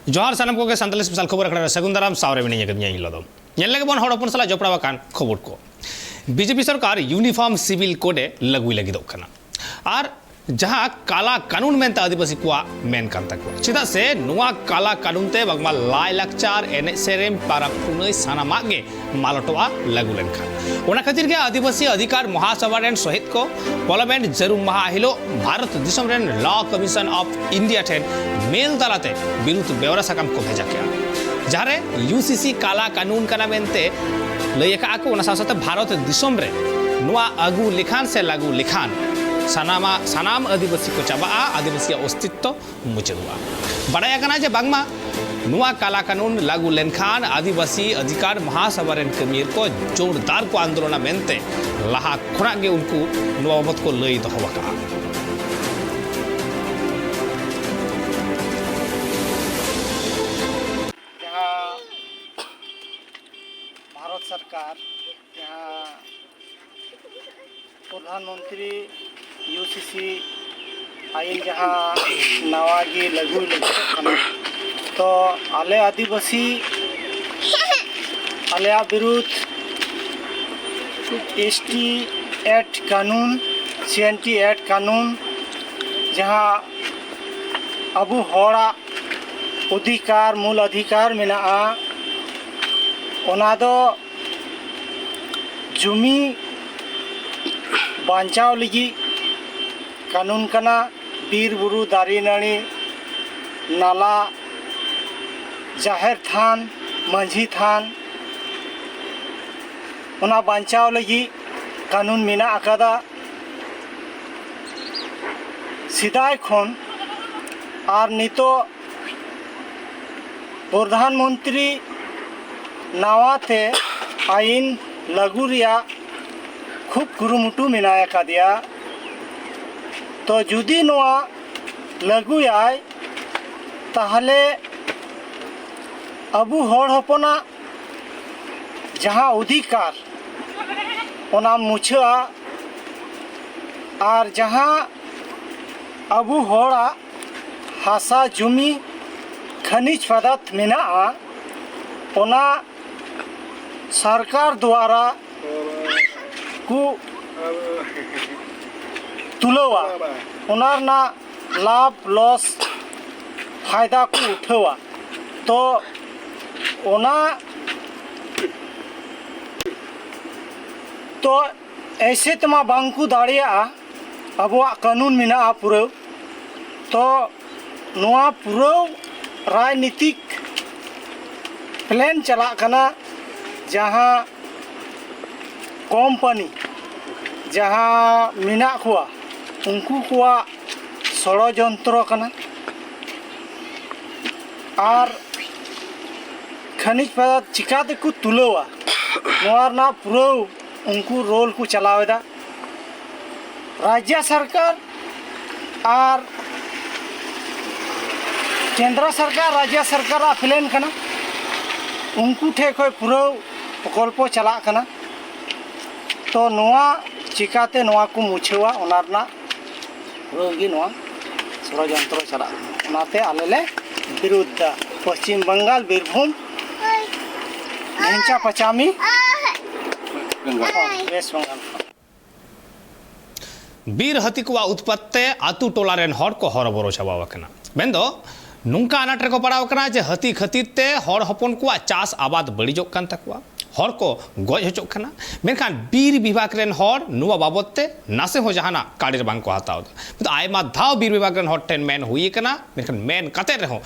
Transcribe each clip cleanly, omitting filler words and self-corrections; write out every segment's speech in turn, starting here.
जोहार सानम को संताली स्पेशल खबर अखड़ा सगुन दाराम सावरे में नहीं लदम लगे बन हड़ हपन सला जपड़ा खबर को बीजेपी सरकार यूनिफॉर्म सिविल कोडे लगुई लगी और जहाँ काला कानून मेनते आदिवासी को मेन कान तको चेदा से नुआ काला कानून ते बगमा लाय लाकचार एने सेरेम पारा पुनई सानामा गे मालटोआ लगु लेनखान ओना खातिर गे आदिवासी अधिकार महासभा रेन सहित को पार्लियामेंट जरूर महा हिलो भारत दिसम रेन लॉ कमीशन ऑफ इंडिया ठेन मेल दालाते बिरुद्ध बेवरा साकाम को भेजा के जहारे यूसीसी काला कानून कना मेनते लयका को ओना साथ भारत दिसम रे नुआ अगु लिखान से लागू लिखान सानाम आदिवासी को चाबा आदिवासी अस्तित्व मुचदुआ बड़ाया कना जे बांगमा नुआ काला कानून लागू लेनखान आदिवासी अधिकार महासभा रेन कमियर को जोरदार को आंदोलन मेनते लहा खुना गे उनको नुआ बाबत को लई दोहवका भारत सरकार यहाँ प्रधानमंत्री यूसीसी आईन जहाँ नवागी लगू तो आले आदिवासी आले विरुद्ध एसटी एक्ट कानून सीएनटी एक्ट कानून जहाँ अबू हड़ा अधिकार मूल अधिकार मेना ओना दो जुमी बांचाव लगी कानून कना बीर बुरु दारी नानी नाला जाहिर थान मंझी थान ओना बांचाव लगी कानून मेना आकादा सिदाय खन और नितो प्रधानमंत्री नावाते आईन लागू रिया खूब कुरुमुटु मेनाया कादिया तो जुदी नोआ लागू आय ताहले अबू हड़ हपना जहाँ अधिकार ओना मुछा और जहाँ अबू हड़ा हासा जुमी खनिज पदार्थ मेना ओना सरकार द्वारा को तुलवा ओनार ना लाभ लॉस फायदा को उठवा तो ओना तो ऐसे तमा बांकु दाड़िया अबुआ कानून मेना पूरा तो नोआ पूरा राजनीतिक प्लान चला कना जहाँ कंपनी जहाँ मेना कुआ उनको कुआ षड़यंत्र कना और खनिज पदार्थ चिकाते को तुलवा नोआर ना पूरा उनको रोल को चलावेदा राज्य सरकार और केंद्र सरकार राज्य सरकार प्लान कना उनको ठे खो पूरा प्रकल्प चला कना तो नोआ चिकाते नोआ को मुछेवा ओनारना रोगी नोआ षड़यंत्र चला ओनाते आलेले विरुद्ध पश्चिम बंगाल बीरभूम ढेंचा पचामी वेस्ट बंगाल बीर हती को उत्पत्ति आतु टोला रेन हड़ को हरबरो चाबावकना मेंदो नुंका अनाट रे को पड़ावकना जे हती खतिर ते हड़ हपन को चास आबाद बड़ीजोग कान तकवा हड़ को गज हचोग कना मेनखान बीर विभाग रेन हड़ नुआ बाबते नासे हो जहाना काड़ी बांग को हताव तो आयमा धाव बीर विभाग रेन हड़ टेन मेन हुई कना मेनखान मेन कते रहो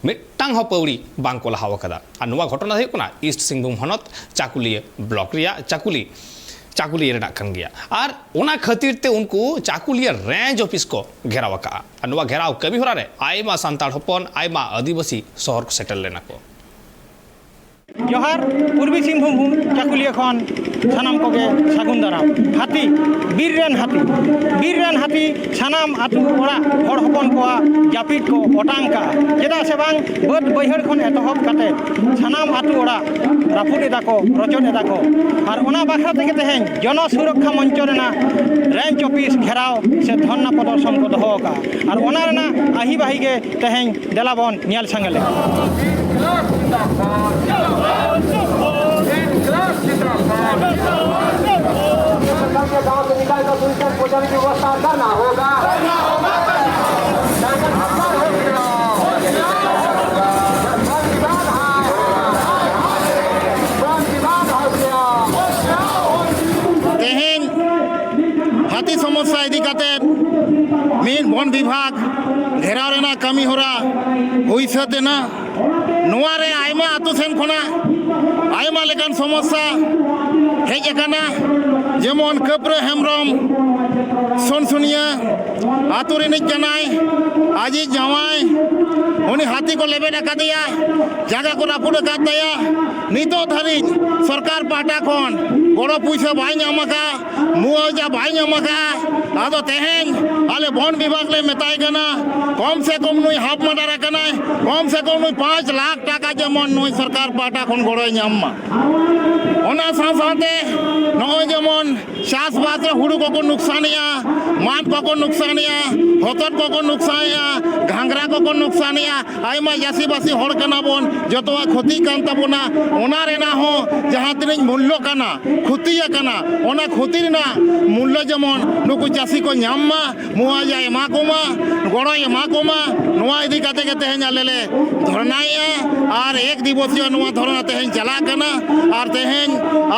मिट्टांग हो पौड़ी बांग को लहाव कदा आ नुआ घटना हुई कना ईस्ट सिंहभूम हनत चाकुलिया ब्लॉक रिया चाकुलिया रेना कन गया और ओना खातिर ते उनको चाकुलिया रेंज ऑफिस को घेराव का नुआ घेराव कमी होरा रे आयमा सांताल हपन आयमा आदिवासी शहर को सेटल लेना को जोहार पूर्वी सिंहभूम चाकुलिया खन सानाम कोगे सागुन दाराम हाथी बीर रेन हाथी सानाम आतु ओड़ा हर हपन कोआ जापिद को ओटांग का चेदा से बांग बद बैहर खन एतहब काते सानाम आतु ओड़ा राफुद एदा को रचन एदा को और ओना बाखरा तेगे तेहें जन सुरक्षा मंच रेना रेंज ऑफिस घेराव से धरना प्रदर्शन को दोहो का और ओना रेना आही बाही के तेहें देलाबन नियल संगले गांव से निकाल कर दूर तक पहुंचाने की व्यवस्था करना होगा। हाथी समस्या इदी काते मीन वन विभाग घेराव रेना कमी होरा हुई सतेना नोआ रे आयमा आतु सेन खोना आयमा लेकान समस्या हेज एकाना जेमन कप्र हेमरम सोनसुनिया आतु रेनिज जनाय आजी जावाय उनी हाथी को लेबेड आकादिया जागा को रापुड आकादया नितो धारिज सरकार पाटा खन बड़ो पुइसा बाय नामका मुआवजा बाय नामका आदो तेहें आले वन विभाग ले मेताय कना कम से कम नुई हाफ मर्डर कना कम से कम नुई 5 लाख टाका जेमन नुई सरकार पाटा खन गड़ोय नाममा ओना साथे नय जेमन चाषबास रे हुड़ू को नुकसानिया मान को नुकसानिया हतट को नुकसानिया घांगरा को नुकसानिया आयमा चाषीबासी हर कना बन जतवा क्षति कान ताबोना ओना रेना हो जहां तिनिज मूल्य कना क्षति कना ओना क्षति रेना मूल्य जेमन नुकु चाषी को नाममा मुआवजा एमा कोमा गड़ो एमा कोमा नोआ इदी काते के तेहें आलेले धरनाया और एक दिवसीय नोआ धरना तेहें चला कना और तेहें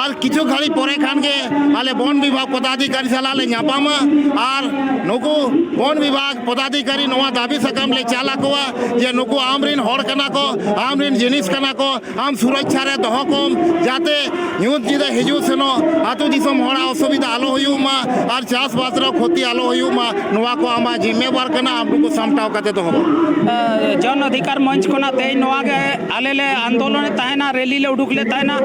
और किछु घड़ी परे खान के आले वन विभाग पदाधिकारी साला ले नापामा और नुकु वन विभाग पदाधिकारी नोआ दाबी सकाम ले चाला कोआ जे नुकु आमरिन हर कना को आमरिन जिनिस कना को आम सुरक्षा रे दोहो कम जाते न्यूज जिदे हिजु सेनो आतु दिसम हड़ा असुविधा आलो हुयुमा और चाषबास रे क्षति आलो हुयुमा नोआ को आमा जिम्मेवार कना आप नुकु सामटाव काते दोहो जन अधिकार मंच कोना ते नोआ के आले ले आंदोलन ताहेना रैली ले उडुक ले ताहेना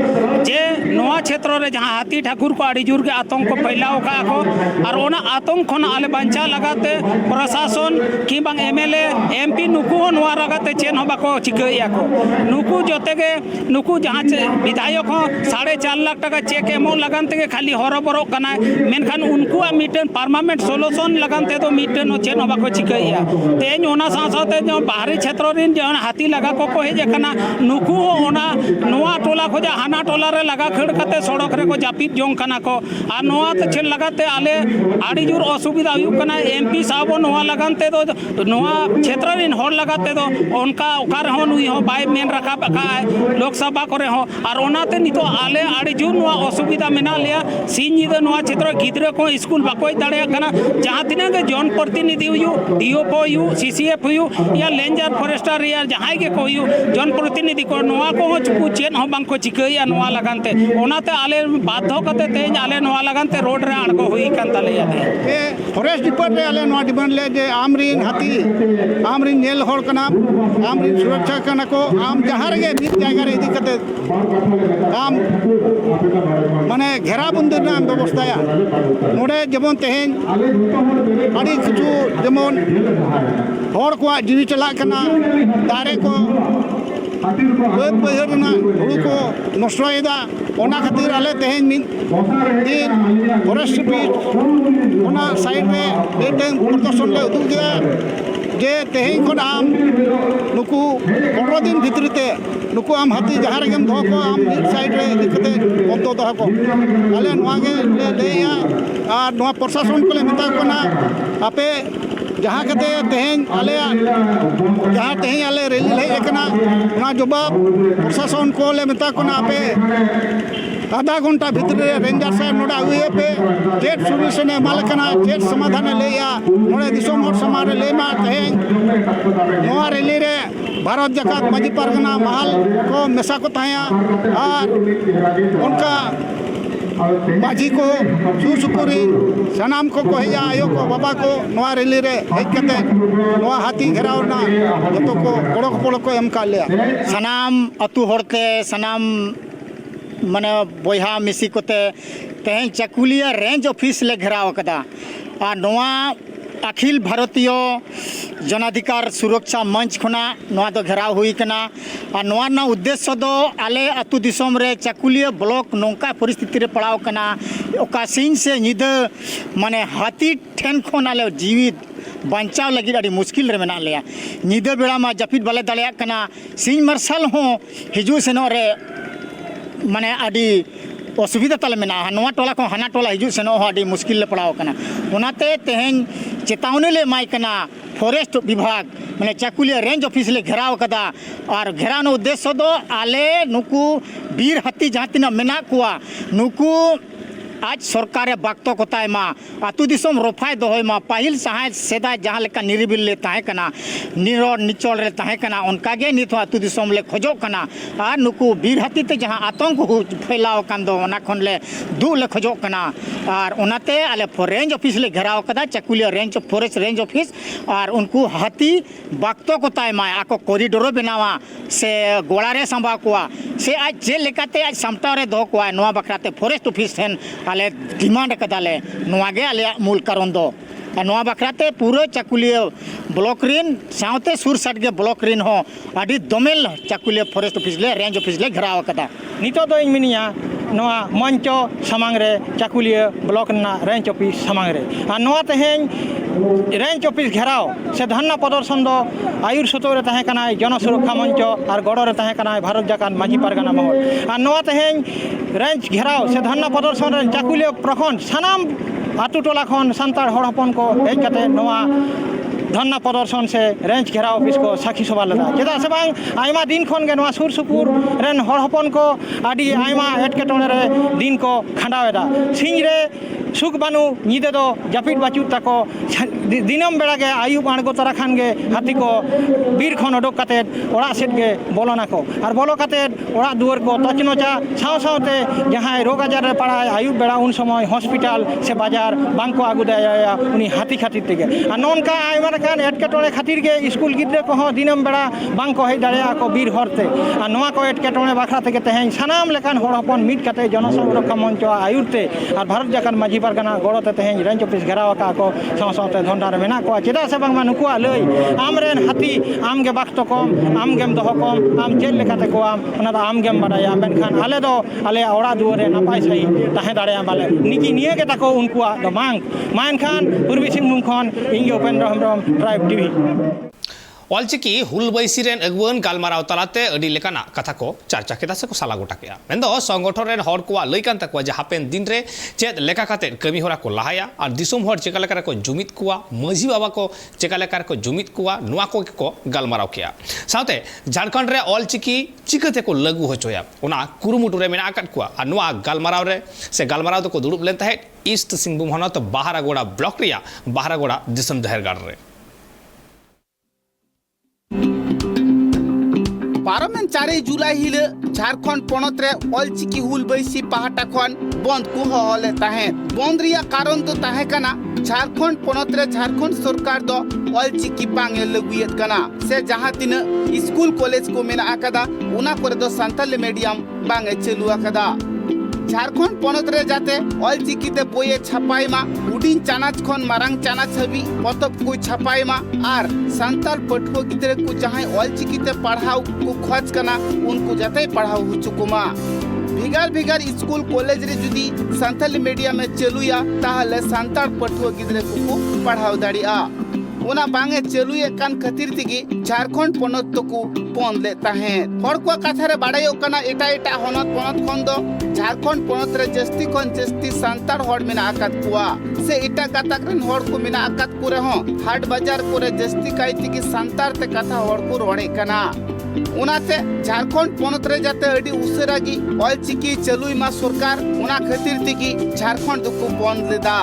जे नोआ क्षेत्र रे जहां हाथी ठाकुर को आड़ी जुर के आतंक को फैलाव का को और ओना आतंक खन आले बंचा लगाते प्रशासन कि बांग एमएलए एमपी नुकु नोआ लगाते चेन हो बाको चिकैया को नुकु जोते के नुकु जहां विधायक हो 4.5 लाख टाका चेक एमो लगान ते खाली हरबरो कना मेनखान उनको मिटन परमानेंट सॉल्यूशन लगान ते तो मिटन चेन हो बाको चिकैया तेन ओना साथे जो बाहरी क्षेत्र रिन जो हाथी लगा को हेज कना नुकु ओना नोआ टोला खोजा हाना टोला रे लगा खड़ कते सड़क रे को जापित जोंग कना को आ नोआ ते छेल लगाते आले आड़ी जुर असुविधा हुई कना एमपी साहब नोआ लगानते तो नोआ क्षेत्र रिन हर लगाते तो उनका ओकार हो नुई हो बाय मेन रखा बका लोकसभा करे हो और ओनाते नितो आले आड़ी जुर नोआ असुविधा मेना लिया सिन निदो नोआ क्षेत्र गिद्रे को स्कूल बाको दाड़े कना जहां तिना के जन प्रतिनिधि हुई डीओपो हुई सीसीएफ हुई या लेंजर फॉरेस्टर या जहां के को हुई जन प्रतिनिधि को नोआ को चेन हो बांग को चिकैया नोआ लगानते ओनाते आले बाध्य कते तेज आले नोआ लगानते रोड रे आड़गो हुई कान ताले याते फॉरेस्ट डिपार्टमेंट आले नोआ डिमांड ले जे आमरिन हाथी आमरिन नेल हर कना आमरिन सुरक्षा कना को आम जहां रे बीच जायगा रे इदी कते आम माने घेरा बंदी ना व्यवस्थाया नोडे जेमन तेहें आड़ी किछु जेमन हर को जीवी चला कना दारे को बद बहर ना हुड़ू को नष्टयदा ओना खातिर आले तेहें मिन दिन फॉरेस्ट बीट ओना साइड रे बेटें प्रदर्शन ले उदुग दिया जे तेहें को आम नुकु 15 दिन भितरते नुकु आम हाथी जहां रे गेम धो को आम एक साइड रे दिखते बंद दो को आले नोआ के लेया और नोआ प्रशासन को ले मेता को ना आपे जहाँ कते तेहें आले जहाँ तेहें आले रैली ले एकना ना जवाब प्रशासन को ले मेता को ना आपे आधा घंटा भीतर रेंजर साहब नोड़ा हुए पे चेट सॉल्यूशन मालकना चेट समाधान लेया नोड़े दिसोम हर समारे लेमा तेहें नोआ रैली रे भारत जाकात माजी पारगना महल को मेसा को ताया और उनका माझी को सुसुपुरी सनाम को हेजा आयो को बाबा को नोआ रैली रे हेज कते नोआ हाथी घेराव ना जतो को गड़ो को एम का लिया सनाम अतु हरते सनाम माने बयहा मिसी कोते तेहें चाकुलिया रेंज ऑफिस ले घेराव कदा और नोआ अखिल भारतीय जनाधिकार सुरक्षा मंच खुना नोआ दो घेराव हुई कना और नोआ ना उद्देश्य दो आले अतु दिसोम रे चाकुलिया ब्लॉक नौका परिस्थिति रे पड़ाव कना ओका सिंह से निद माने हाथी ठेन खोन आले जीवित बांचाव लगी अड़ी मुश्किल रे मेना लिया निदा बेड़ा मा जपित बाले दाड़िया कना सिंह मार्शल हो हिजू सेनो रे माने अड़ी असुविधा तले मेना नोआ टोला को हाना टोला हिजू सेनो हो अड़ी मुश्किल ले पड़ाव कना उनाते तेहें चेतावनी ले माई कना फॉरेस्ट विभाग माने चाकुलिया रेंज ऑफिस ले घेराव कदा और घेराव उद्देश्य दो आले नुकु बीर हाथी जहाँ तीना मेना कुआ नुकु आज सरकार बाक्तो कोताय मा आतु दिसोम रोफाय दोहय मा पाहिल सहाय सेदा जहाँ लेका निरिबिल ले ताहे कना निरोड निचोल रे ताहे कना उनकागे नित आतु दिसोम ले खोजो कना आ नुकु बीर हाथी ते जहाँ आतंक फैलाव कान दो ओना खन ले दू ले खोजो कना और उनाते आले रेंज ऑफिस ले घेराव कदा Chakulia range forest range office और उनको हाथी बाक्तो कोताय मा आको कॉरिडोर बनावा से गोड़ा रे संभा कोआ से आज जे लेकाते आज सामटाव रे दो कोआ नोआ बकराते फॉरेस्ट ऑफिस थेन आले डिमांड कदाले नोआगे आले मूल कारण दो नोआ बकराते पूरे चाकुलिया ब्लॉक रिन साउते सुर साटगे ब्लॉक रिन हो अड़ी दमेल चाकुलिया फॉरेस्ट ऑफिस ले रेंज ऑफिस ले घेराव कदा नितो दो मिनिया नोआ मंचो सामांग रे चाकुलिया ब्लॉक ना रेंज ऑफिस सामांग रे आ नोआ तेहें रेंज ऑफिस घेराव से धरना प्रदर्शन दो आयुर सतो रे ताहे कना जन सुरक्षा मंच और गड़ो रे ताहे कना भारत जाकान माझी पारगाना महल आ नोआ तेहें रेंज घेराव से धरना प्रदर्शन रे चाकुलिया प्रखंड सानाम आतु टोला खन सांतार हड़ हपन को हेज कते नोआ धरना प्रदर्शन से रेंज घेराव ऑफिस को साखी सभा लदा चेदा से बांग आयमा दिन खन गे नोआ सुर सुपुर रेन हड़ हपन को आडी आयमा एटकेटोने रे दिन को खंडावेदा सिंह रे सुख बानु निदे दो जापिट बाचू तको दिनम बेड़ा गे आयुब आणगो तरा खान गे हाथी को बीर खन ओडोक काते ओड़ा सेट गे बोलोना को और बोलो काते ओड़ा दुआर को तचनोचा साव सावते जहां रोग आजार रे पड़ा आयुब बेड़ा उन समय हॉस्पिटल से बाजार बांको आगु दया उनी हाथी खातिर तेगे आ नोनका आयमा कान एटकेटोने खातिर गे स्कूल गिद्रे को हो दिनम बेड़ा बांको हे दाड़िया को बीर हरते आ नोआ को एटकेटोने बाखरा तेगे तेहें सानाम लेकान हड़ हपन मिट काते जन संरक्षण मंच आयुरते और भारत जाकान माझी पारगाना गड़ोते तेहें रेंज ऑफिस घेराव का को साव सावते धंडा रे मेना को चेदा से बांग नुकुआ लई आमरेन हाथी आमगे बाक्तो कम आमगेम दोहो कम आम चेल लेकाते को ओना दा आमगेम बाडाया मेनखान आले दो आले ओड़ा दुआरे नापाय सही ताहे दाड़िया बाले निकी निये गे ताको उनकुआ दो मांग मानखान पूर्वी सिंहभूम खन इंगे उपेंद्र हेम्ब्रम ट्राइब टीवी ऑलचिकी हुलबैसी रेन अगुवन गालमाराव तलाते अडी लेकाना कथा को चर्चा केदा से को साला गोटा केया मेंदो संगठन रेन हर को लई कान तकवा जे हापेन दिन रे चेद लेका काते कमी होरा को लाहाया और दिसुम हर चेका लेका को जुमित कुआ मझी बाबा को चेका लेका को जुमित कुआ नुआ को गालमाराव केया साथे झारखंड रे ऑलचिकी चिकते को लागू होचोया ओना कुरुमुटु रे मेना काट कुआ और नुआ गालमाराव रे से गालमाराव तो को दुड़ुब लेन ताहे ईस्ट सिंहभूम हनत बाहरागोड़ा ब्लॉक रिया बाहरागोड़ा दिसम दहेरगाड़ रे पारमेन 4 जुलाई हिल झारखंड पनत रे ऑलचिकी हुलबैसी पाहाटा खन बंद को हले ताहे बंद रिया कारण तो ताहे कना झारखंड पनत रे झारखंड सरकार दो ऑलचिकी बांगे लगुयत कना से जहां तीन स्कूल कॉलेज को मेना आकादा उना करे दो संताली मीडियम बांगे चलु आकादा झारखंड पनत रे जाते ऑलचिकी ते बोये छापाई मा उडिन चानाच खन मारांग चानाच हबी पतब को छापाई मा आर संताल पठुआ गिदरे को जहां ऑलचिकी ते पढ़ाओ को खोज कना उनको जाते पढ़ाओ हुचुकुमा भिगार भिगार स्कूल कॉलेज रे जुदी संताली मीडियम में चलुया ताहले संताल पठुआ गिदरे को पढ़ाओ दाड़िया ओना बांगे चलुए कान खातिर तिगी झारखंड पनत तो को पन लेता है हर को कथा रे बाड़ायो कना एटा एटा हनत पनत खन दो झारखंड पनत रे जस्ती खन जस्ती संतार हड़ मेना आकात कुआ से एटा गाताक रेन हड़ को मेना आकात कुरे हो हाट बाजार कोरे जस्ती काई तिगी संतार ते कथा हड़ को रोड़े कना उनाते झारखंड पनत रे जाते अडी उसरागी ऑलचिकी चलुई मा सरकार उना खातिर तिगी झारखंड को बंद लेदा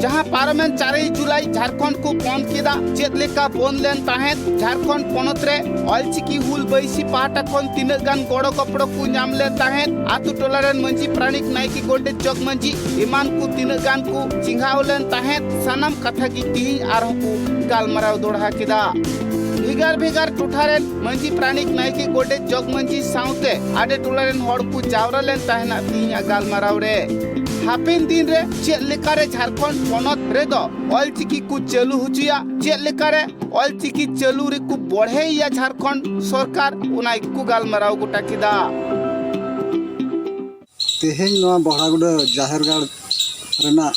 जहां पार्लियामेंट 4 जुलाई झारखंड को बंद किया चेद लेका बंद लेन ताहे झारखंड पनत रे ऑलचिकी हुलबैसी पाटा खन तीन गान गड़ो कपड़ो को नाम ले ताहे आतु टोलारेन मंजी प्राणिक नायकी गोटे जग मंजी ईमान को तीन गान को चिंगाव लेन ताहे सनम कथा की ती आरो को गालमराव दोड़ा किदा भिगार भिगार टुठारेन मंजी प्राणिक नायके गोडे जग मंजी साउते आडे टोलारेन हड़ को जावरा लेन ताहेना तिहिया गालमाराव रे हापेन दिन रे चेक लेकारे झारखंड पनत रे दो ऑलचिकी को चालू हुचिया चेक लेकारे ऑलचिकी चालू रे को बढ़े या झारखंड सरकार उनाई को गालमाराव गोटा किदा तेहेन नवा बहरागुड़ा जाहेरगाड़ रेना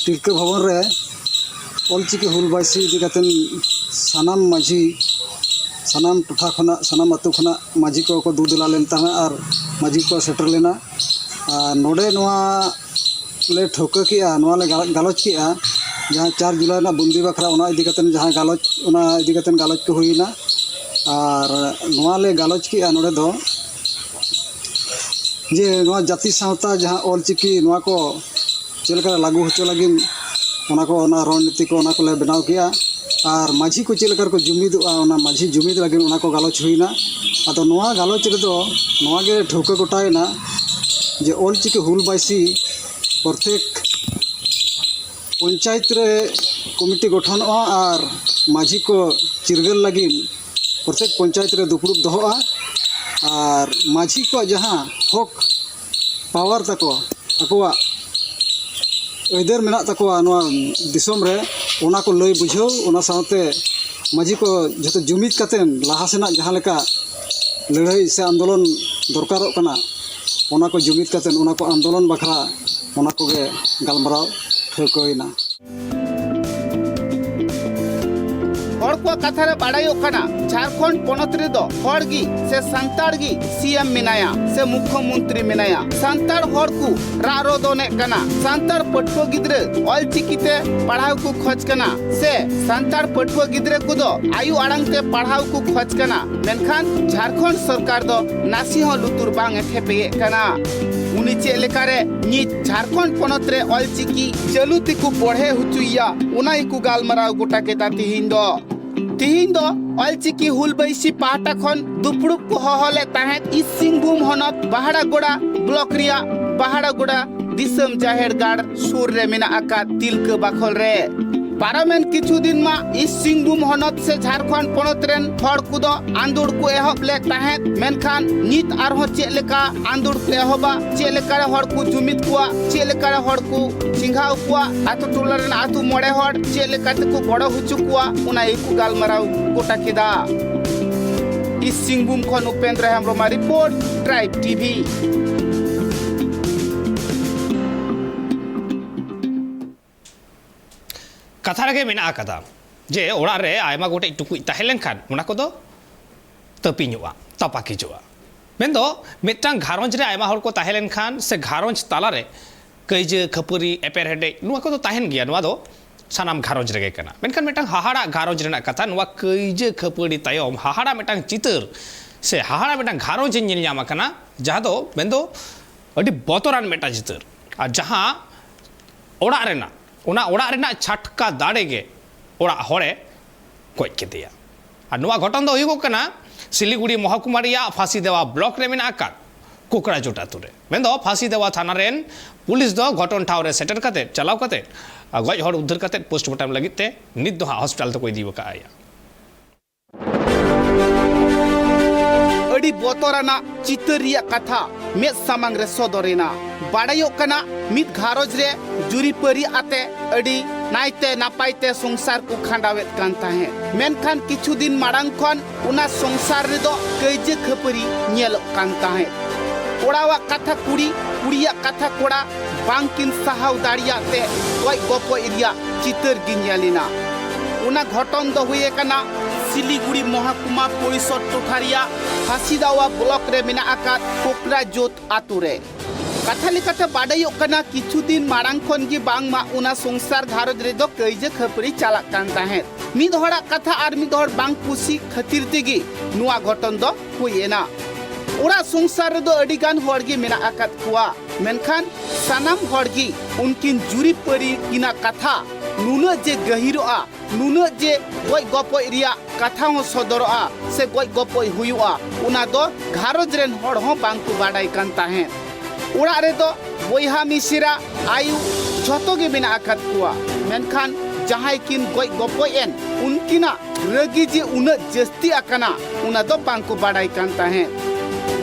तिलका भवन रे ऑलचिकी हुलबाइसी इदी कातेन सानाम माझी सानाम टोठा खना सानाम अतु खना माझी को दुदला लेन ताना और माझी को सेटर लेना नोडे नवा ले ठोका किया नवा ले गालोच किया जहाँ 4 जुलाई ना बुंदी बखरा उना इदी कातेन जहाँ गालोच उना इदी कातेन गालोच को हुईना और नवा ले गालोच किया नोडे दो जे नवा जाति सावता जहाँ ऑलचिकी नवा को चलकर लागू होचो लगिन उना को ना रणनीति को उना को ले बनाव किया और माझी को चलकर को जुमिद उना माझी जुमिद लगिन उना को गालोच हुईना अतो नवा गालोच रे दो नवा के ठोका गोटायना जे ऑलचिकी हुलबाइसी प्रत्येक पंचायत रे कमिटी गठन और माझी को चिरगल लगिन प्रत्येक पंचायत रे दुपुरुब दोहोआ और माझी को जहाँ हक पावर तको अकोआ अदर मेना तकोआ नवा दिसोम रे उना को लय बुझाव उना साथे माझी को जतो जुमिद कातेन लाहा सेना जहाँ लेका लड़ाई से आंदोलन दरकारों कना उना को जुमिद कातेन उना को आंदोलन बखरा उना को गे गालमाराव ठोकइना हड़ को कथा रे बाड़ायो कना झारखंड पनत रे दो हड़ गी से संताड़ गी सीएम मिनाया से मुख्यमंत्री मिनाया संताड़ हड़ को रारो दोने कना संताड़ पटको गिद्रे ऑलचिकीते पढ़ाव को खोज कना से संताड़ पटको गिद्रे को दो आयु आड़ंग ते पढ़ाव को खोज कना मेनखान झारखंड सरकार दो नासी हो लुतुर बांग ठेपे कना उनी चे लेकारे नी झारखंड पनत रे ऑलचिकी चलुती को बढ़े हुचुया उनाई को गालमाराव गोटा के तिहिन दो ऑलचिकी हुलबाइसी पाहटा खन दुपुड़ुक को हहले ताहें इस सिंहभूम हनत बाहाड़ागोड़ा ब्लॉक रिया बाहाड़ागोड़ा दिसम जाहेरगाड़ सुर रे मेना आका तिलका बाखल रे पारामेन किछु दिन मा इस सिंहभूम हनत से झारखंड पनत रेन हड़ को दो आंदोड़ को एहब ले ताहें मेनखान नित आरहो चेक लेका आंदोड़ को एहबा चेक लेका हड़ को जुमिद कुआ चेक लेका हड़ को चिंघाव कुआ आतो टोला रेन आतो मोड़े हड़ चेक लेका को बड़ो हुचु कुआ उना एकु गालमाराव गोटा केदा इस सिंहभूम खन Upendra Hembram report tribe TV कथा रगे मेना कदा जे ओड़ा रे आयमा गोटे टुकुई ताहेलेन खान उना को दो तपिनुआ तपाकिजुआ मेंदो मिटांग घारंज रे आयमा हर को ताहेलेन खान से घारंज ताला रे कइजे खपरी एपेर हेडे नुआ को दो ताहेन गिया नुआ दो सानाम घारंज रेगे कना मेनखान मिटांग हाहाड़ा घारंज रेना कथा नुआ कइजे खपरी तायम हाहाड़ा मिटांग चितर से हाहाड़ा मिटांग घारंज नेल ᱧᱟᱢ कना जहां दो मेंदो अडी बतरान मेटा चितर आ जहां ओड़ा रेना उना ओड़ा रेना छटका दाड़े गे ओड़ा हड़े गज केदेया और नुआ घटन दो हुई कना सिलीगुड़ी महकुमा रिया फांसी देवा ब्लॉक रे मेना आका कुकड़ा जोट आतु रे मेंदो फांसी देवा थाना रेन पुलिस दो घटन ठाव रे सेटर कते चलाव कते गज हड़ उद्धार कते पोस्टमार्टम लगित ते नित दो हॉस्पिटल तो कोई दीव का आया अड़ी बोतराना चितरिया कथा में सामांग रे सदरेना बाड़ायो कना मित घारोज रे जुरीपरी आते अड़ी नाइते नापाइते संसार को खांडावेत कान ताहे मेनखान किछु दिन माड़ांग खन उना संसार रे दो कइजे खपरी नेल कान ताहे कोड़ावा कथा कुड़ी कुड़िया कथा कोड़ा बांकिन साहाव दाड़िया ते ओय गोपो एरिया चितर गिन्यालिना उना घटन दो हुए कना सिलीगुड़ी महकुमा परिषद टोठारिया फांसीदावा ब्लॉक रे मेना आका कोकरा जोत आतु रे कथा लेकाते बाडायो कना किछु दिन माड़ांग खन गी बांग मा उना संसार घारोज रे दो कइजे खपरी चाला कान ताहे मिद हड़ा कथा आर मिद हड़ बांग कुसी खातिर तेगी नुआ घटन दो हुएना ओरा संसार रे दो अडिगान हड़गी मेना आकात कुआ मेनखान सानाम हड़गी उनकिन जुरी परी किना कथा नुना जे गहिरोआ नुना जे गय गपय रिया कथा हो सदरोआ से गय गपय हुयुआ उना दो घारोज रेन हड़ हो बांग को बाडाय कान ताहे ओड़ा रे दो बोयहा मिसिरा आयु झतो गे मेना आकात कुआ मेनखान जहां किन गoj गपoj en उनकिना रगी जे उना जस्ती आकना उना दो बांको बाड़ाई कान ताहें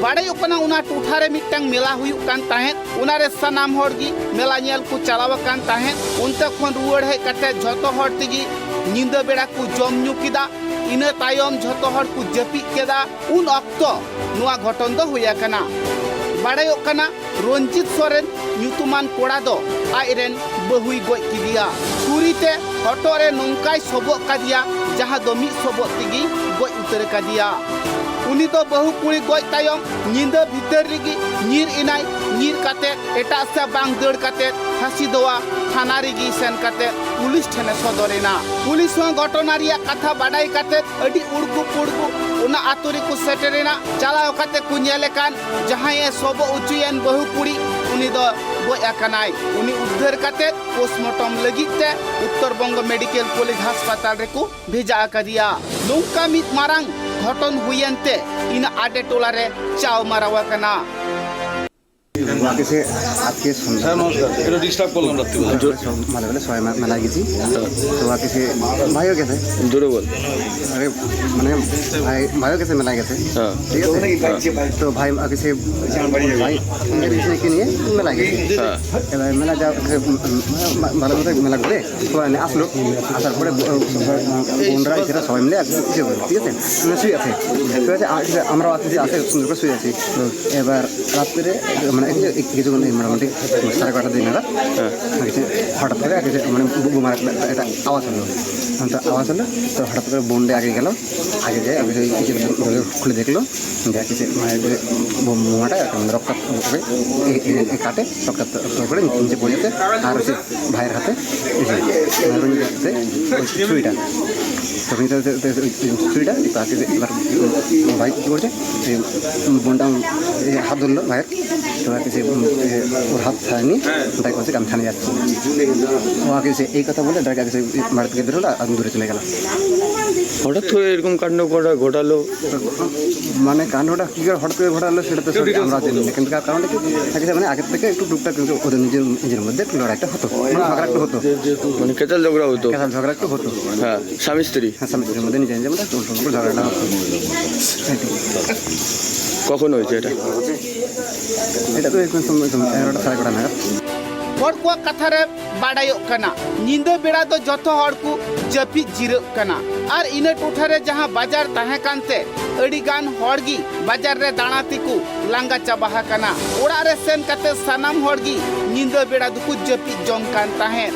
बाड़ाई ओकना उना टूठारे मिटंग मेला हुई कान ताहें उना रे सनाम होड़गी मेला नेल को चलाव कान ताहें उनते खन रुवड़ है कते झतो हड़ तिगी नींद बेड़ा को जम न्यू किदा इना तायम झतो हड़ को जपी केदा उन अक्तो नुआ घटन दो हुया कना बाड़ाई ओकना रंजित सोरेन ᱧᱩᱛᱩᱢᱟᱱ ᱠᱚᱲᱟ ᱫᱚ ᱟᱡᱨᱮᱱ ᱵᱟᱹᱦᱩᱭ ᱜᱚᱡ ᱠᱮᱫᱮᱭᱟ ᱪᱷᱩᱨᱤᱛᱮ ᱦᱚᱴᱚᱜ ᱨᱮ ᱱᱚᱝᱠᱟᱭ ᱥᱚᱵᱚᱜ ᱠᱟᱫᱮᱭᱟ ᱡᱟᱦᱟᱸ ᱫᱚ ᱢᱤᱫ ᱥᱚᱵᱚᱜ ᱛᱮᱜᱮ ᱜᱚᱡ ᱩᱛᱟᱹᱨ ᱠᱟᱫᱮᱭᱟ उनी तो बहु कुड़ी गज तायम नींदा भीतर रेगी नीर इनाय नीर काते एटा से बांग दड़ काते फांसी दवा थाना रेगी सेन काते पुलिस ठेने सदरेना पुलिस हो घटना रिया कथा बाडाई काते अडी उड़कु पुड़कु उना आतुरी को सेटरेना चलाव काते कु नेलेकान जहां ये सबो उचुयन बहु कुड़ी उनी दो गज आकनाय उनी उद्धार काते पोस्टमार्टम लगिते उत्तर बंग मेडिकल कॉलेज हासपाताल रेको भेजा आकादिया नोंका मित मारांग घटन हुयनते इन आडे टोला रे चाव मारावा कना वाके से आपके सर नमस्कार এটা ডিস্টার্ব করলাম রাত্রি মানে বলে ছয় মাস মেলা গেছি তো वाके से ভাইও গেছে জোরে বল আরে মানে ভাইও গেছে মেলা গেছে ঠিক আছে তো ভাই আগে से ভাই এসে কি নিয়ে মেলা গেছে এবার মেলা যা ভালো মতো মেলা ঘুরে সবাই আসলো আসার পরে বোনরা এরা সবাই মিলে ঠিক আছে শুয়ে আছে আমরা আছে সুন্দর করে শুয়ে আছি এবার রাত্রে মানে কিছুক্ষণ মোটামুটি 12:30 দিন নাগাদ হঠাৎ করে মানে বোমার একটা আওয়াজ হলো তো আওয়াজ হলো তো হঠাৎ করে বোনডে আগে গেলাম আগে যাই আগে খুলে দেখলো দেখেছে বোমাটা রক্ত কাটে রক্ত করে নিচে পড়ে যেতে আর হচ্ছে ভাইয়ের হাতে ছুরিটা তখন ছুরিটা এবার ভাই কী করছে বোনটা হাত ধরলো ভাইয়ের তো ওর হাত ছাড়েনি তাই করছে আমি থানে যাচ্ছি ও আগে এই কথা বলে ডাইরেক্ট আগে বাড়ি থেকে বেরোলো আমি দূরে চলে গেলাম হঠাৎ করে এরকম কাণ্ড ঘটালো মানে কাণ্ডটা কী করে হঠাৎ করে ঘটালো সেটা তো আমরা জানি না কিন্তু কারণটা কি থাকে মানে আগের থেকে একটু টুকটাক কিন্তু ওদের নিজের মধ্যে একটু লড়াইটা হতো মানে ঝগড়া একটু হতো মানে কেচাল ঝগড়া হতো ঝগড়া একটু হতো হ্যাঁ স্বামী স্ত্রী স্বামী স্ত্রীর মধ্যে নিজের মধ্যে ঝগড়াটা হতো কখন হয়েছে এটা এটা তো এরকম 11:30 নাগাদ हर को कथा रे बाडायो कना नींदा बेड़ा दो जतो हर को जपी जिरो कना और इने टोठा रे जहां बाजार ताहे कानते अड़ी गान हड़गी बाजार रे दाणाती को लांगा चाबाहा कना ओड़ा रे सेन कते सनाम हड़गी नींदा बेड़ा दुकु जपी जम कान ताहे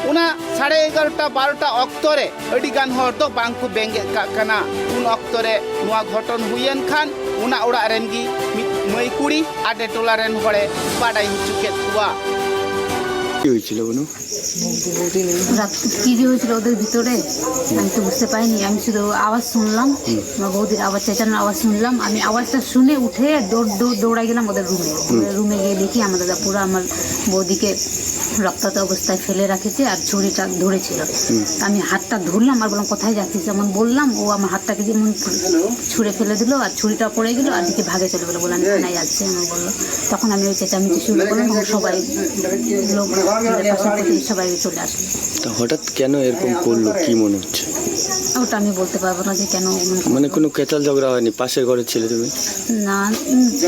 उना 11:30-12 अक्तो रे अड़ी गान हर दो बांकु बेंगे का कना उन अक्तो रे नुआ घटन हुयन खान उना ओड़ा रेनगी मई कुड़ी आडे टोला रेन हड़े बाडाई हुचुकेत हुआ কি হয়েছিল বনু রাত কি যে হয়েছিল ওদের ভিতরে আমি তো বুঝতে পারিনি আমি শুধু আওয়াজ শুনলাম আমার বৌদির আওয়াজ চেঁচানোর আওয়াজ শুনলাম আমি আওয়াজটা শুনে উঠে দৌড়াই গেলাম ওদের রুমে গিয়ে দেখি আমার দাদা পুরো আমার বৌদিকে রক্তাক্ত অবস্থায় ফেলে রাখেছে আর ছুরিটা ধরেছিল আমি হাতটা ধরলাম আর বললাম কোথায় যাচ্ছিস যেমন বললাম ও আমার হাতটাকে যেমন ছুঁড়ে ফেলে দিল আর ছুরিটা পড়ে গেল আর দিকে ভাগে চলে গেলো বললাম থানায় যাচ্ছে আমার বললো তখন আমি ওই চেঁচামেচি শুরু করলাম এবং সবাই লোক সবাই চলে আসলো তা হঠাৎ কেন এরকম করলো কি মনে হচ্ছে ওটা আমি বলতে পারবো না যে কেন মানে কোনো কেচাল ঝগড়া হয়নি পাশের ঘরের ছেলে তুমি না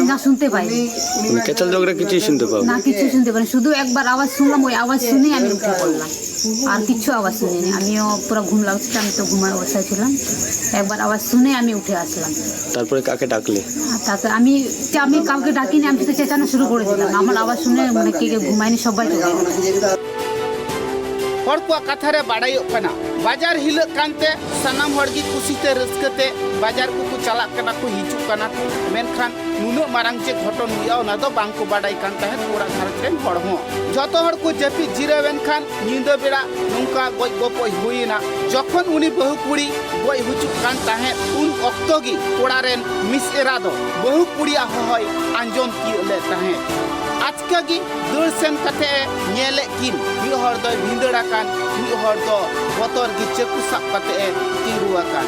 না শুনতে পাইনি মানে কেচাল ঝগড়া কিছুই শুনতে পাবো না কিছু শুনতে পাইনি শুধু একবার আওয়াজ শুনলাম ওই আওয়াজ শুনেই আমি উঠে পড়লাম আর কিছু আওয়াজ শুনিনি আমিও পুরো ঘুম লাগছিল আমি তো ঘুমার অবস্থায় ছিলাম একবার আওয়াজ শুনে আমি উঠে আসলাম তারপরে কাকে ডাকলে তারপরে আমি কাউকে ডাকিনি আমি শুধু চেঁচানো শুরু করে দিলাম আমার আওয়াজ শুনে মানে কে ঘুমায়নি সবাই চলে গেল हर को कथा रे बाडायो कना बाजार हिल कानते सनाम हड़गी खुशीते रस्कते बाजार को चला कना को हिजु कना को मेनखान नुनो मारांग जे घटन हुआ ना दो बांग को बाडाई कानता है थोड़ा घरत रेन हड़ हो जतो हड़ को जपी जिरावेन खान नींदा बेड़ा नुंका गज गपय हुईना जखन उनी बहु कुड़ी गय हुचु कानता है उन अक्तगी कोड़ा रेन मिस एरा दो बहु कुड़िया होय आंजम की लेता है आज का की दूर सेन कथे नेले किन मी हर दो भिंदड़ा कान मी हर दो बतर की चकु साब कते तिरुआ कान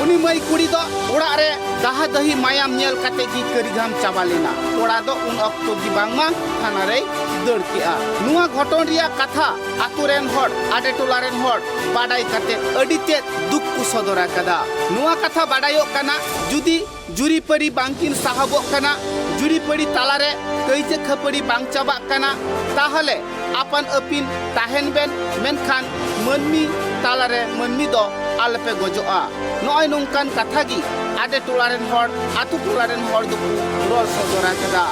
उनी मई कुड़ी दो ओड़ा रे दाहा दही मायाम नेल कते की करिघाम चाबालेना ओड़ा दो उन अक्तो की बांगमा थाना रे ᱫᱟᱹᱲ ᱠᱮᱜᱼᱟ ᱱᱚᱣᱟ ᱜᱷᱚᱴᱚᱱ ᱨᱮᱭᱟᱜ ᱠᱟᱛᱷᱟ ᱟᱛᱳ ᱨᱮᱱ ᱦᱚᱲ ᱟᱰᱮ ᱴᱚᱞᱟ ᱨᱮᱱ ᱦᱚᱲ ᱵᱟᱰᱟᱭ ᱠᱟᱛᱮ ᱟᱹᱰᱤ ᱛᱮᱫ ᱫᱩᱠ ᱠᱚ ᱥᱚᱫᱚᱨ ᱟᱠᱟᱫᱟ ᱱᱚᱣᱟ ᱠᱟᱛᱷᱟ ᱵᱟᱰᱟᱭᱚᱜ ᱠᱟᱱᱟ ᱡᱩᱫᱤ ᱡᱩᱨᱤᱯᱟᱹᱨᱤ ᱵᱟᱝᱠᱤᱱ ᱥᱟᱦᱚᱵᱚᱜ ᱠᱟᱱᱟ ᱡᱩᱨᱤᱯᱟᱹᱨᱤ ᱛᱟᱞᱟᱨᱮ ᱠᱟᱹᱭᱡᱟᱹ ᱠᱷᱟᱹᱯᱟᱹᱨᱤ ᱵᱟᱝ ᱪᱟᱵᱟᱜ ᱠᱟᱱᱟ ताहले आपन अपिन ताहेन बेन मेनखान मनमी तालारे मनमी दो आलपे गजोआ नय नोंकान कथा गी आडे टोलारेन हर आतु टोलारेन हर दो रोल सदरा कदा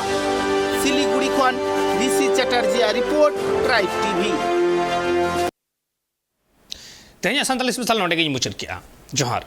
सिलीगुड़ी खन DC Chatterjee report tribe TV तेज सानताली स्पेशल नोडे मुचाद किया जोहार।